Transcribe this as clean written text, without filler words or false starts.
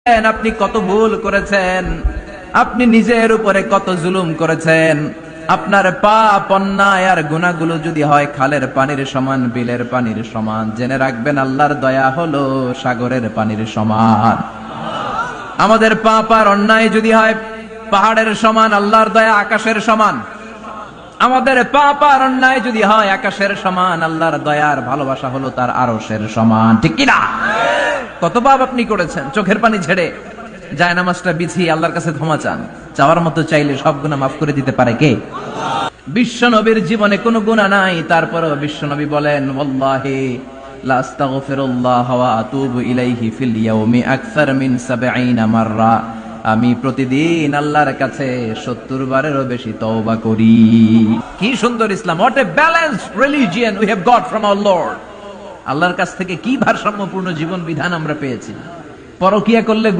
আপনি কত ভুল করেছেন, আপনি নিজের উপরে কত জুলুম করেছেন। আপনার পাপ অন্যায় আর গুনাহগুলো যদি হয় খালের পানির সমান, বিলের পানির সমান, জেনে রাখবেন আল্লাহর দয়া হলো সাগরের পানির সমান। আমাদের পাপ আর অন্যায় যদি হয় পাহাড়ের সমান, আল্লাহর দয়া আকাশের সমান। আমাদের পাপ আর অন্যায় যদি হয় আকাশের সমান, আল্লাহর দয়ার ভালোবাসা হলো তার আরশের সমান। ঠিক কিনা? কত পাপ আপনি করেছেন, চোখের পানি ছেড়ে জায়নামাজটা বিছিয়ে আল্লাহর কাছে ক্ষমা চান। চাওয়ার মতো চাইলে সব গুনাহ মাফ করে দিতে পারে কে? বিশ্ব নবীর জীবনে কোনো গুনাহ নাই, তারপরেও বিশ্ব নবী বলেন, ওয়াল্লাহি লা আস্তাগফিরুল্লাহ ওয়া আতুবু ইলাইহি ফিল ইয়াউমি আকসার মিন ৭০ মাররা। আমি প্রতিদিন আল্লাহর কাছে ৭০ বারেরও বেশি তওবা করি। কি সুন্দর ইসলাম! What a balanced religion we have got from our lord. আল্লাহর কাছ থেকে কি ভারসাম্যপূর্ণ জীবন বিধান আমরা পেয়েছি। পরকিয়া করলে